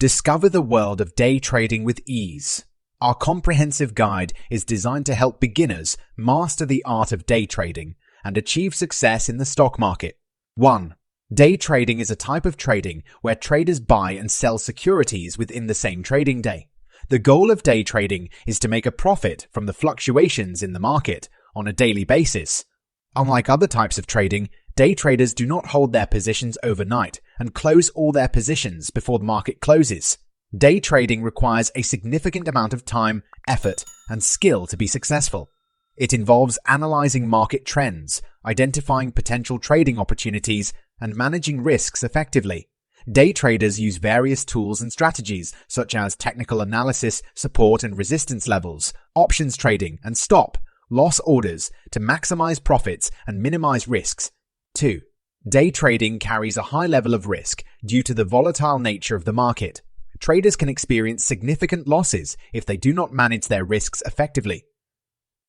Discover the world of day trading with ease. Our comprehensive guide is designed to help beginners master the art of day trading and achieve success in the stock market. 1. Day trading is a type of trading where traders buy and sell securities within the same trading day. The goal of day trading is to make a profit from the fluctuations in the market on a daily basis. Unlike other types of trading, day traders do not hold their positions overnight and close all their positions before the market closes. Day trading requires a significant amount of time, effort, and skill to be successful. It involves analyzing market trends, identifying potential trading opportunities, and managing risks effectively. Day traders use various tools and strategies such as technical analysis, support and resistance levels, options trading, and stop-loss orders to maximize profits and minimize risks. 2. Day trading carries a high level of risk due to the volatile nature of the market. Traders can experience significant losses if they do not manage their risks effectively.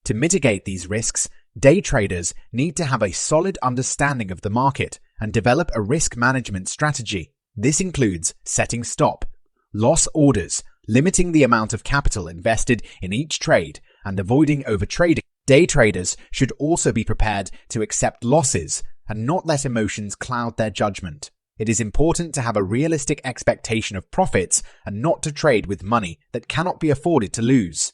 To mitigate these risks, day traders need to have a solid understanding of the market and develop a risk management strategy. This includes setting stop-loss orders, limiting the amount of capital invested in each trade, and avoiding overtrading. Day traders should also be prepared to accept losses and not let emotions cloud their judgment. It is important to have a realistic expectation of profits and not to trade with money that cannot be afforded to lose.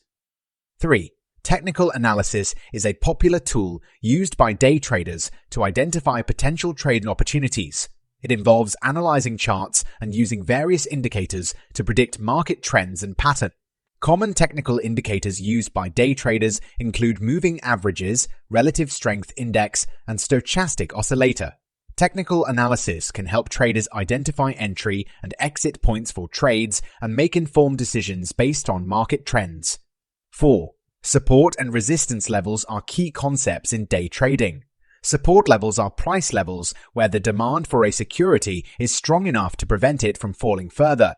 3. Technical analysis is a popular tool used by day traders to identify potential trading opportunities. It involves analyzing charts and using various indicators to predict market trends and patterns. Common technical indicators used by day traders include moving averages, relative strength index, and stochastic oscillator. Technical analysis can help traders identify entry and exit points for trades and make informed decisions based on market trends. 4. Support and resistance levels are key concepts in day trading. Support levels are price levels where the demand for a security is strong enough to prevent it from falling further.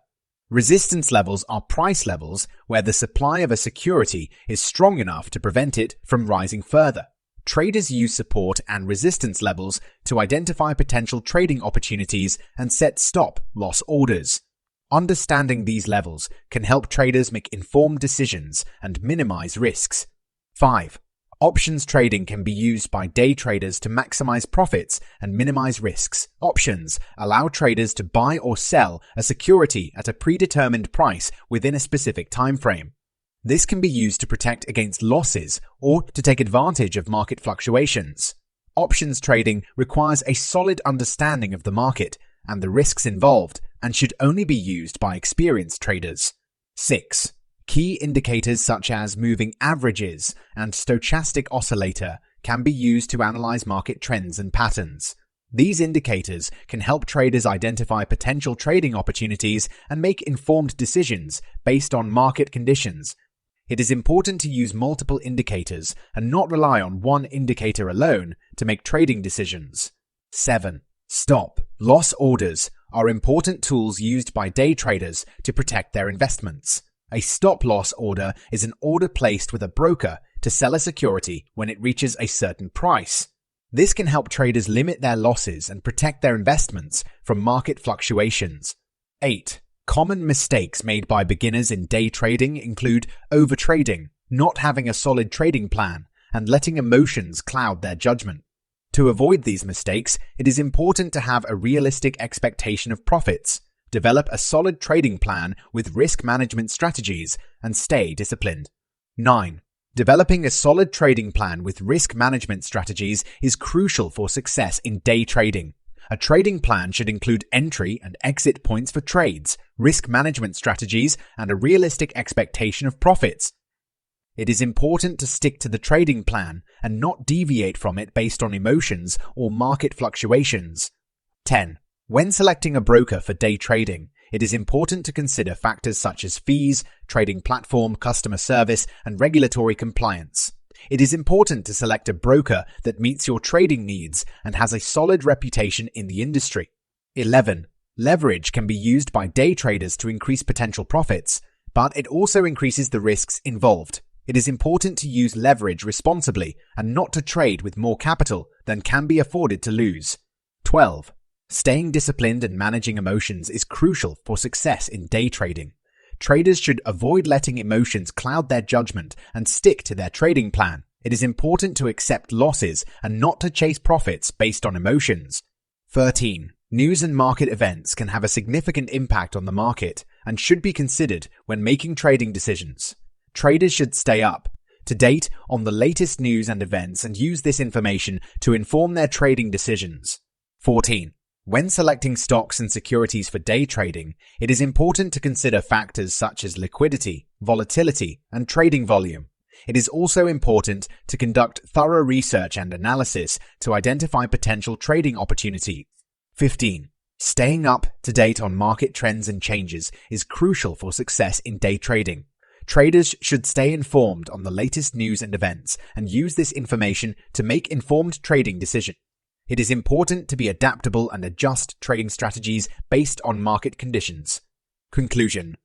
Resistance levels are price levels where the supply of a security is strong enough to prevent it from rising further. Traders use support and resistance levels to identify potential trading opportunities and set stop-loss orders. Understanding these levels can help traders make informed decisions and minimize risks. 5. Options trading can be used by day traders to maximize profits and minimize risks. Options allow traders to buy or sell a security at a predetermined price within a specific time frame. This can be used to protect against losses or to take advantage of market fluctuations. Options trading requires a solid understanding of the market and the risks involved and should only be used by experienced traders. 6. Key indicators such as moving averages and stochastic oscillator can be used to analyze market trends and patterns. These indicators can help traders identify potential trading opportunities and make informed decisions based on market conditions. It is important to use multiple indicators and not rely on one indicator alone to make trading decisions. 7. Stop-loss orders are important tools used by day traders to protect their investments. A stop-loss order is an order placed with a broker to sell a security when it reaches a certain price. This can help traders limit their losses and protect their investments from market fluctuations. 8. Common mistakes made by beginners in day trading include overtrading, not having a solid trading plan, and letting emotions cloud their judgment. To avoid these mistakes, it is important to have a realistic expectation of profits, develop a solid trading plan with risk management strategies, and stay disciplined. 9. Developing a solid trading plan with risk management strategies is crucial for success in day trading. A trading plan should include entry and exit points for trades, risk management strategies, and a realistic expectation of profits. It is important to stick to the trading plan and not deviate from it based on emotions or market fluctuations. 10. When selecting a broker for day trading, it is important to consider factors such as fees, trading platform, customer service, and regulatory compliance. It is important to select a broker that meets your trading needs and has a solid reputation in the industry. 11. Leverage can be used by day traders to increase potential profits, but it also increases the risks involved. It is important to use leverage responsibly and not to trade with more capital than can be afforded to lose. 12. Staying disciplined and managing emotions is crucial for success in day trading. Traders should avoid letting emotions cloud their judgment and stick to their trading plan. It is important to accept losses and not to chase profits based on emotions. 13. News and market events can have a significant impact on the market and should be considered when making trading decisions. Traders should stay up to date on the latest news and events and use this information to inform their trading decisions. 14. When selecting stocks and securities for day trading, it is important to consider factors such as liquidity, volatility, and trading volume. It is also important to conduct thorough research and analysis to identify potential trading opportunities. 15. Staying up to date on market trends and changes is crucial for success in day trading. Traders should stay informed on the latest news and events and use this information to make informed trading decisions. It is important to be adaptable and adjust trading strategies based on market conditions. Conclusion.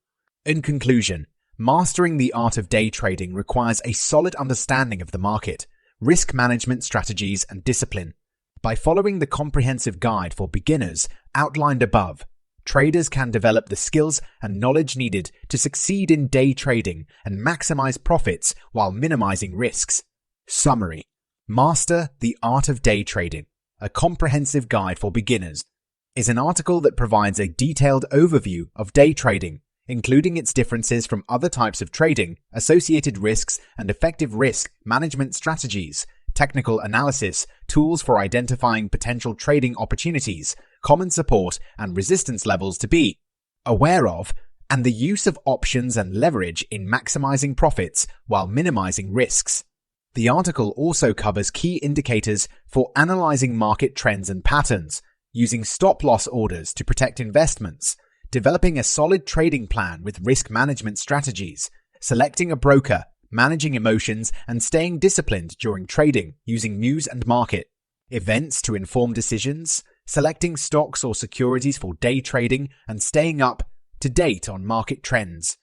In conclusion, mastering the art of day trading requires a solid understanding of the market, risk management strategies, and discipline. By following the comprehensive guide for beginners outlined above, traders can develop the skills and knowledge needed to succeed in day trading and maximize profits while minimizing risks. Summary. Master the Art of Day Trading, a comprehensive guide for beginners, is an article that provides a detailed overview of day trading, including its differences from other types of trading, associated risks and effective risk management strategies, technical analysis, tools for identifying potential trading opportunities, common support and resistance levels to be aware of, and the use of options and leverage in maximizing profits while minimizing risks. The article also covers key indicators for analyzing market trends and patterns, using stop-loss orders to protect investments, developing a solid trading plan with risk management strategies, selecting a broker, managing emotions, and staying disciplined during trading using news and market events to inform decisions, selecting stocks or securities for day trading, and staying up to date on market trends.